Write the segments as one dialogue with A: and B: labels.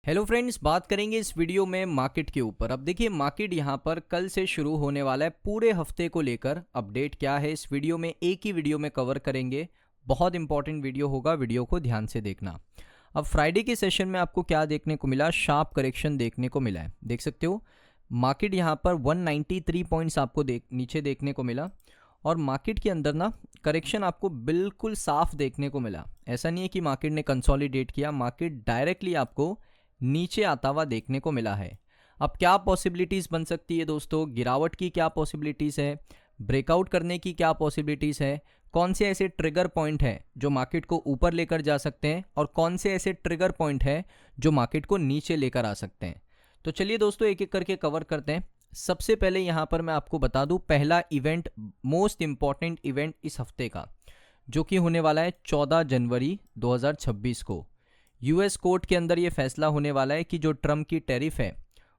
A: Hello friends, बात करेंगे इस वीडियो में मार्केट के ऊपर। अब देखिए, मार्केट यहाँ पर कल से शुरू होने वाला है। पूरे हफ्ते को लेकर अपडेट क्या है इस वीडियो में, एक ही वीडियो में कवर करेंगे। बहुत इंपॉर्टेंट वीडियो होगा, वीडियो को ध्यान से देखना। अब फ्राइडे के सेशन में आपको क्या देखने को मिला? शार्प करेक्शन देखने को मिला है। देख सकते हो मार्केट यहाँ पर 193 पॉइंट्स आपको नीचे देखने को मिला। और मार्केट के अंदर ना करेक्शन आपको बिल्कुल साफ देखने को मिला। ऐसा नहीं है कि मार्केट ने कंसोलिडेट किया, मार्केट डायरेक्टली आपको नीचे आता हुआ देखने को मिला है। अब क्या पॉसिबिलिटीज़ बन सकती है दोस्तों? गिरावट की क्या पॉसिबिलिटीज़ है? ब्रेकआउट करने की क्या पॉसिबिलिटीज़ है? कौन से ऐसे ट्रिगर पॉइंट हैं जो मार्केट को ऊपर लेकर जा सकते हैं, और कौन से ऐसे ट्रिगर पॉइंट हैं जो मार्केट को नीचे लेकर आ सकते हैं? तो चलिए दोस्तों, एक एक करके कवर करते हैं। सबसे पहले यहाँ पर मैं आपको बता दूँ, पहला इवेंट, मोस्ट इंपॉर्टेंट इवेंट इस हफ्ते का, जो कि होने वाला है 14 जनवरी 2026 को। यूएस कोर्ट के अंदर ये फैसला होने वाला है कि जो ट्रम्प की टैरिफ है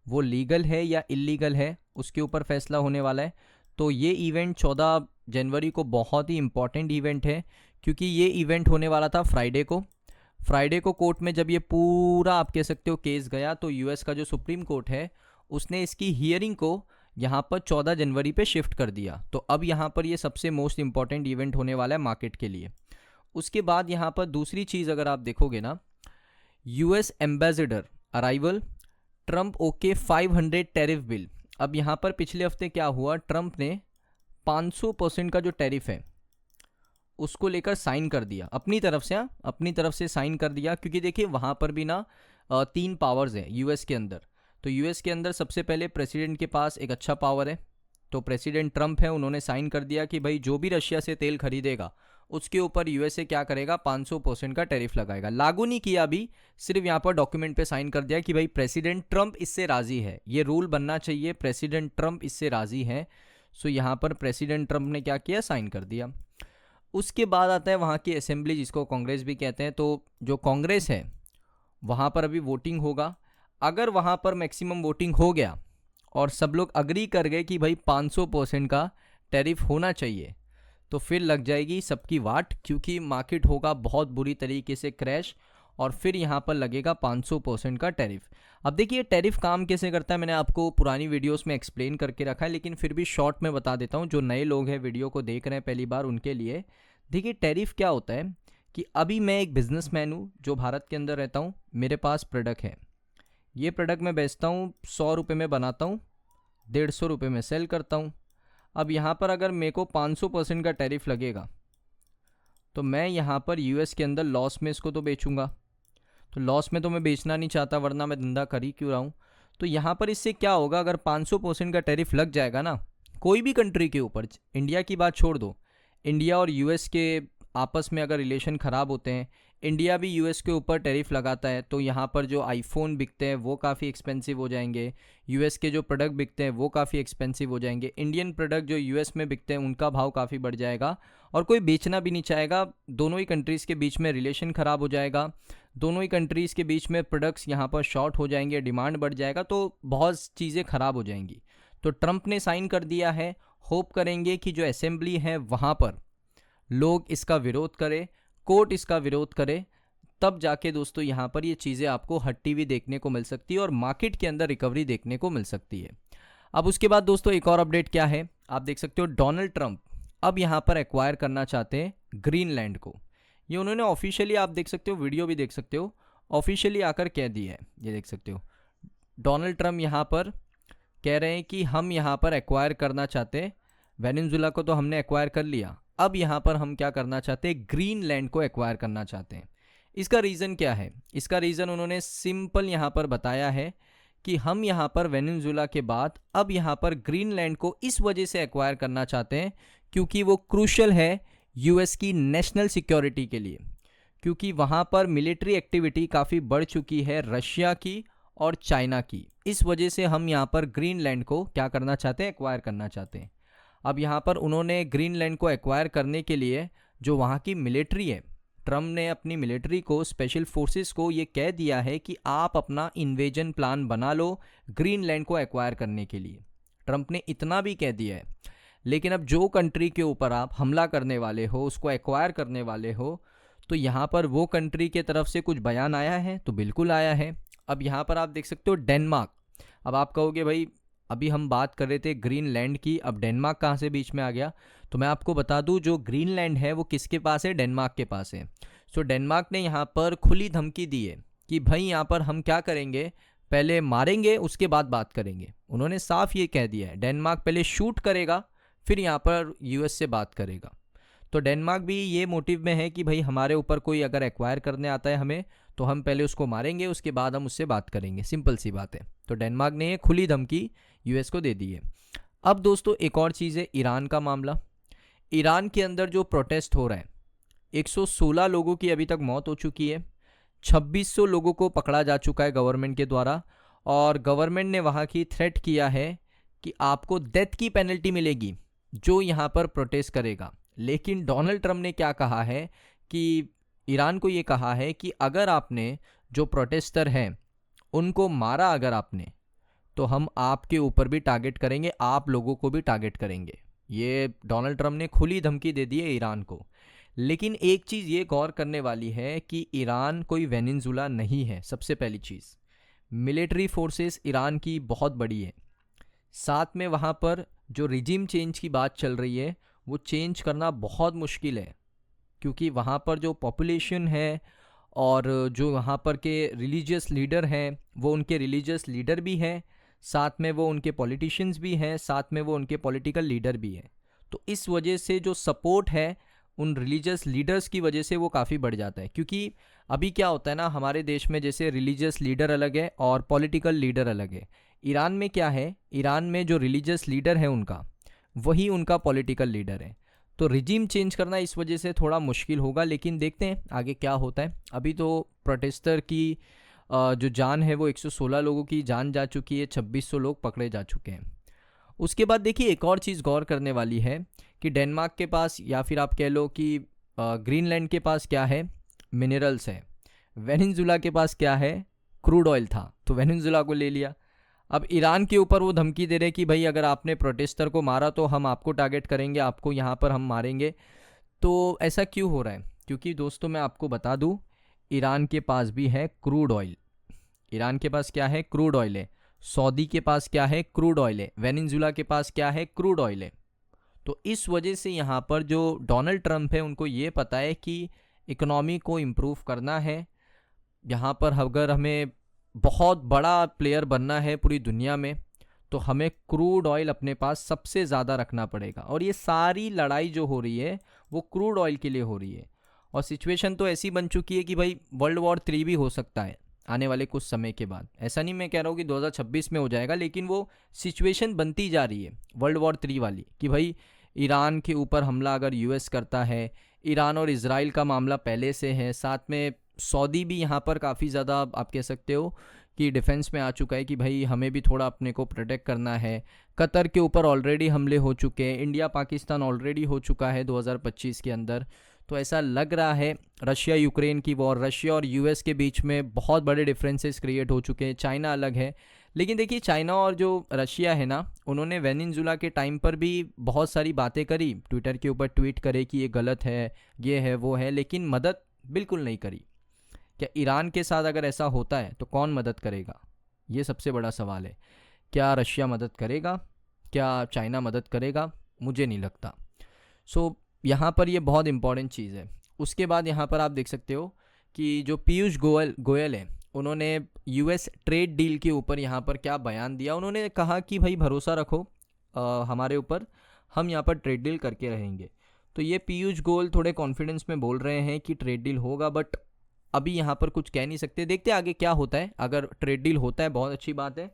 A: वो लीगल है या इलीगल है, उसके ऊपर फैसला होने वाला है। तो ये इवेंट 14 जनवरी को बहुत ही इंपॉर्टेंट इवेंट है, क्योंकि ये इवेंट होने वाला था फ्राइडे को। फ्राइडे को कोर्ट में जब ये पूरा आप कह सकते हो केस गया, तो यूएस का जो सुप्रीम कोर्ट है उसने इसकी हियरिंग को यहाँ पर 14 जनवरी पे शिफ्ट कर दिया। तो अब यहाँ पर ये सबसे मोस्ट इंपॉर्टेंट इवेंट होने वाला है मार्केट के लिए। उसके बाद यहाँ पर दूसरी चीज़ अगर आप देखोगे ना, US ambassador arrival, Trump okay 500 tariff bill. अब यहाँ पर पिछले हफ्ते क्या हुआ, ट्रम्प ने 500% का जो टैरिफ है उसको लेकर साइन कर दिया अपनी तरफ से। अपनी तरफ से साइन कर दिया, क्योंकि देखिए वहाँ पर भी ना 3 पावर्स हैं यूएस के अंदर। तो यूएस के अंदर सबसे पहले प्रेसिडेंट के पास एक अच्छा पावर है। तो प्रेसिडेंट ट्रम्प है, उन्होंने साइन कर दिया कि भाई जो भी रशिया से तेल खरीदेगा उसके ऊपर यूएसए क्या करेगा, 500% का टैरिफ लगाएगा। लागू नहीं किया अभी, सिर्फ यहाँ पर डॉक्यूमेंट पे साइन कर दिया कि भाई प्रेसिडेंट ट्रम्प इससे राजी है, ये रूल बनना चाहिए, प्रेसिडेंट ट्रम्प इससे राजी है। सो यहाँ पर प्रेसिडेंट ट्रम्प ने क्या किया, साइन कर दिया। उसके बाद आता है वहाँ की असेंबली, जिसको कांग्रेस भी कहते हैं। तो जो कांग्रेस है वहाँ पर अभी वोटिंग होगा। अगर वहाँ पर मैक्सिमम वोटिंग हो गया और सब लोग अग्री कर गए कि भाई 500% का टैरिफ होना चाहिए, तो फिर लग जाएगी सबकी वाट, क्योंकि मार्केट होगा बहुत बुरी तरीके से क्रैश, और फिर यहाँ पर लगेगा 500% का टैरिफ। अब देखिए टैरिफ काम कैसे करता है, मैंने आपको पुरानी वीडियोस में एक्सप्लेन करके रखा है, लेकिन फिर भी शॉर्ट में बता देता हूँ। जो नए लोग हैं वीडियो को देख रहे हैं पहली बार, उनके लिए देखिए टैरिफ क्या होता है कि अभी मैं एक बिजनेसमैन हूँ जो भारत के अंदर रहता हूँ, मेरे पास प्रोडक्ट है, ये प्रोडक्ट मैं बेचता हूँ, 100 रुपये में बनाता हूँ, 150 रुपये में सेल करता हूँ। अब यहाँ पर अगर मेरे को 500% का टैरिफ लगेगा, तो मैं यहाँ पर यूएस के अंदर लॉस में इसको तो बेचूंगा। तो लॉस में तो मैं बेचना नहीं चाहता, वरना मैं धंधा कर ही क्यों रहा हूँ। तो यहाँ पर इससे क्या होगा, अगर 500% का टैरिफ लग जाएगा ना कोई भी कंट्री के ऊपर, इंडिया की बात छोड़ दो, इंडिया और यूएस के आपस में अगर रिलेशन ख़राब होते हैं, इंडिया भी यूएस के ऊपर टैरिफ लगाता है, तो यहाँ पर जो आईफोन बिकते हैं वो काफ़ी एक्सपेंसिव हो जाएंगे, यूएस के जो प्रोडक्ट बिकते हैं वो काफ़ी एक्सपेंसिव हो जाएंगे, इंडियन प्रोडक्ट जो यूएस में बिकते हैं उनका भाव काफ़ी बढ़ जाएगा, और कोई बेचना भी नहीं चाहेगा। दोनों ही कंट्रीज़ के बीच में रिलेशन ख़राब हो जाएगा, दोनों ही कंट्रीज़ के बीच में प्रोडक्ट्स यहाँ पर शॉर्ट हो जाएंगे, डिमांड बढ़ जाएगा, तो बहुत चीज़ें ख़राब हो जाएंगी। तो ट्रम्प ने साइन कर दिया है, होप करेंगे कि जो असेंबली है वहाँ पर लोग इसका विरोध करें, कोर्ट इसका विरोध करे, तब जाके दोस्तों यहाँ पर ये चीज़ें आपको हटती हुई देखने को मिल सकती है और मार्केट के अंदर रिकवरी देखने को मिल सकती है। अब उसके बाद दोस्तों एक और अपडेट क्या है, आप देख सकते हो डोनाल्ड ट्रंप अब यहाँ पर एक्वायर करना चाहते हैं ग्रीनलैंड को। ये उन्होंने ऑफिशियली, आप देख सकते हो, वीडियो भी देख सकते हो, ऑफिशियली आकर कह दिया है। ये देख सकते हो डोनाल्ड ट्रंप यहाँ पर कह रहे हैं कि हम यहाँ पर एक्वायर करना चाहते हैं, वेनेजुएला को तो हमने एक्वायर कर लिया, अब यहाँ पर हम क्या करना चाहते हैं, ग्रीनलैंड को एक्वायर करना चाहते हैं। इसका रीज़न क्या है? इसका रीज़न उन्होंने सिंपल यहाँ पर बताया है कि हम यहाँ पर वेनेजुएला के बाद अब यहाँ पर ग्रीनलैंड को इस वजह से एक्वायर करना चाहते हैं क्योंकि वो क्रूशल है यूएस की नेशनल सिक्योरिटी के लिए, क्योंकि वहाँ पर मिलिट्री एक्टिविटी काफ़ी बढ़ चुकी है रशिया की और चाइना की। इस वजह से हम यहाँ पर ग्रीनलैंड को क्या करना चाहते हैं, एक्वायर करना चाहते हैं। अब यहाँ पर उन्होंने ग्रीनलैंड को एक्वायर करने के लिए जो वहाँ की मिलिट्री है, ट्रम्प ने अपनी मिलिट्री को, स्पेशल फोर्सेस को ये कह दिया है कि आप अपना इन्वेजन प्लान बना लो ग्रीनलैंड को एक्वायर करने के लिए। ट्रम्प ने इतना भी कह दिया है, लेकिन अब जो कंट्री के ऊपर आप हमला करने वाले हो, उसको एक्वायर करने वाले हो, तो यहाँ पर वो कंट्री के तरफ से कुछ बयान आया है? तो बिल्कुल आया है। अब यहाँ पर आप देख सकते हो डेनमार्क। अब आप कहोगे भाई अभी हम बात कर रहे थे ग्रीनलैंड की, अब डेनमार्क कहाँ से बीच में आ गया? तो मैं आपको बता दूं, जो ग्रीनलैंड है वो किसके पास है? डेनमार्क के पास है। सो डेनमार्क ने यहाँ पर खुली धमकी दी है कि भाई यहाँ पर हम क्या करेंगे, पहले मारेंगे उसके बाद बात करेंगे। उन्होंने साफ ये कह दिया है, डेनमार्क पहले शूट करेगा फिर यहाँ पर यूएस से बात करेगा। तो डेनमार्क भी ये मोटिव में है कि भाई हमारे ऊपर कोई अगर एक्वायर करने आता है हमें, तो हम पहले उसको मारेंगे उसके बाद हम उससे बात करेंगे, सिंपल सी बात है। तो डेनमार्क ने ये खुली धमकी यूएस को दे दी है। अब दोस्तों एक और चीज़ है, ईरान का मामला। ईरान के अंदर जो प्रोटेस्ट हो रहा है, 116 लोगों की अभी तक मौत हो चुकी है, 2600 लोगों को पकड़ा जा चुका है गवर्नमेंट के द्वारा, और गवर्नमेंट ने वहाँ की थ्रेट किया है कि आपको डेथ की पेनल्टी मिलेगी जो यहाँ पर प्रोटेस्ट करेगा। लेकिन डोनाल्ड ट्रंप ने क्या कहा है कि ईरान को ये कहा है कि अगर आपने जो प्रोटेस्टर हैं उनको मारा अगर आपने, तो हम आपके ऊपर भी टारगेट करेंगे, आप लोगों को भी टारगेट करेंगे। ये डोनाल्ड ट्रंप ने खुली धमकी दे दी है ईरान को। लेकिन एक चीज़ ये गौर करने वाली है कि ईरान कोई वेनेजुला नहीं है। सबसे पहली चीज़, मिलिट्री फोर्सेस ईरान की बहुत बड़ी है, साथ में वहाँ पर जो रिजीम चेंज की बात चल रही है वो चेंज करना बहुत मुश्किल है, क्योंकि वहाँ पर जो पॉपुलेशन है और जो वहाँ पर के रिलीजियस लीडर हैं वो उनके रिलीजियस लीडर भी हैं, साथ में वो उनके पॉलिटिशियंस भी हैं, साथ में वो उनके पॉलिटिकल लीडर भी हैं। तो इस वजह से जो सपोर्ट है उन रिलीजियस लीडर्स की वजह से वो काफ़ी बढ़ जाता है। क्योंकि अभी क्या होता है ना, हमारे देश में जैसे रिलीजियस लीडर अलग है और पॉलिटिकल लीडर अलग है। ईरान में क्या है, ईरान में जो रिलीजियस लीडर है उनका, वही उनका पॉलिटिकल लीडर है। तो रिजीम चेंज करना इस वजह से थोड़ा मुश्किल होगा, लेकिन देखते हैं आगे क्या होता है। अभी तो प्रोटेस्टर की जो जान है वो 116 लोगों की जान जा चुकी है, 2600 लोग पकड़े जा चुके हैं। उसके बाद देखिए एक और चीज़ गौर करने वाली है कि डेनमार्क के पास, या फिर आप कह लो कि ग्रीनलैंड के पास क्या है, मिनरल्स है। वेनेजुला के पास क्या है, क्रूड ऑयल था, तो वेनेजुला को ले लिया। अब ईरान के ऊपर वो धमकी दे रहे कि भाई अगर आपने प्रोटेस्टर को मारा तो हम आपको टारगेट करेंगे, आपको यहाँ पर हम मारेंगे। तो ऐसा क्यों हो रहा है? क्योंकि दोस्तों मैं आपको बता दूँ, ईरान के पास भी है क्रूड ऑयल। ईरान के पास क्या है? क्रूड ऑयल है। सऊदी के पास क्या है? क्रूड ऑयल है। वेनेजुला के पास क्या है? क्रूड ऑयल है। तो इस वजह से यहाँ पर जो डोनाल्ड ट्रंप है उनको ये पता है कि इकोनॉमी को इम्प्रूव करना है, यहाँ पर अगर हमें बहुत बड़ा प्लेयर बनना है पूरी दुनिया में, तो हमें क्रूड ऑयल अपने पास सबसे ज़्यादा रखना पड़ेगा। और ये सारी लड़ाई जो हो रही है वो क्रूड ऑयल के लिए हो रही है। और सिचुएशन तो ऐसी बन चुकी है कि भाई वर्ल्ड वॉर 3 भी हो सकता है आने वाले कुछ समय के बाद। ऐसा नहीं मैं कह रहा हूँ कि 2026 में हो जाएगा, लेकिन वो सिचुएशन बनती जा रही है वर्ल्ड वॉर 3 वाली, कि भाई ईरान के ऊपर हमला अगर यूएस करता है, ईरान और इजराइल का मामला पहले से है, साथ में सऊदी भी यहाँ पर काफ़ी ज़्यादा आप कह सकते हो कि डिफेंस में आ चुका है कि भाई हमें भी थोड़ा अपने को प्रोटेक्ट करना है। कतर के ऊपर ऑलरेडी हमले हो चुके हैं, इंडिया पाकिस्तान ऑलरेडी हो चुका है 2025 के अंदर। तो ऐसा लग रहा है रशिया यूक्रेन की वॉर, रशिया और यूएस के बीच में बहुत बड़े डिफरेंसेस क्रिएट हो चुके हैं। चाइना अलग है, लेकिन देखिए चाइना और जो रशिया है ना, उन्होंने वेनेजुला के टाइम पर भी बहुत सारी बातें करी, ट्विटर के ऊपर ट्वीट करे कि ये गलत है, ये है, वो है, लेकिन मदद बिल्कुल नहीं करी। क्या ईरान के साथ अगर ऐसा होता है तो कौन मदद करेगा? ये सबसे बड़ा सवाल है। क्या रशिया मदद करेगा? क्या चाइना मदद करेगा? मुझे नहीं लगता। सो यहाँ पर ये बहुत इंपॉर्टेंट चीज़ है। उसके बाद यहाँ पर आप देख सकते हो कि जो पीयूष गोयल है, उन्होंने यूएस ट्रेड डील के ऊपर यहाँ पर क्या बयान दिया। उन्होंने कहा कि भाई भरोसा रखो हमारे ऊपर, हम यहाँ पर ट्रेड डील करके रहेंगे। तो ये पीयूष गोयल थोड़े कॉन्फिडेंस में बोल रहे हैं कि ट्रेड डील होगा, बट अभी यहाँ पर कुछ कह नहीं सकते। देखते आगे क्या होता है। अगर ट्रेड डील होता है बहुत अच्छी बात है,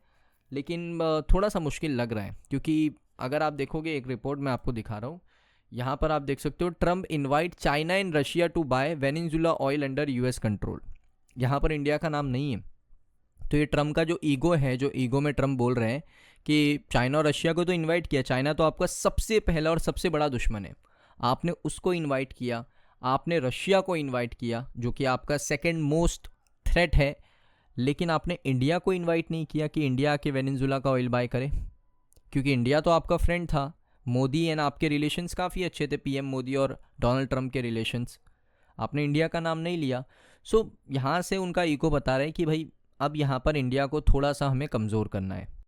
A: लेकिन थोड़ा सा मुश्किल लग रहा है, क्योंकि अगर आप देखोगे एक रिपोर्ट मैं आपको दिखा रहा हूँ, यहाँ पर आप देख सकते हो, Trump invite China and Russia to buy Venezuela oil under US control. यहाँ पर इंडिया का नाम नहीं है। तो ये ट्रम्प का जो ईगो है, जो ईगो में ट्रम्प बोल रहे हैं कि चाइना और रशिया को तो इन्वाइट किया, चाइना तो आपका सबसे पहला और सबसे बड़ा दुश्मन है, आपने उसको इन्वाइट किया। आपने रशिया को इनवाइट किया जो कि आपका सेकंड मोस्ट थ्रेट है, लेकिन आपने इंडिया को इनवाइट नहीं किया कि इंडिया आके वेनेजुला का ऑयल बाय करे, क्योंकि इंडिया तो आपका फ्रेंड था। मोदी एंड आपके रिलेशंस काफ़ी अच्छे थे, पीएम मोदी और डोनाल्ड ट्रंप के रिलेशंस। आपने इंडिया का नाम नहीं लिया। सो यहाँ से उनका ईगो बता रहे हैं कि भाई अब यहाँ पर इंडिया को थोड़ा सा हमें कमज़ोर करना है।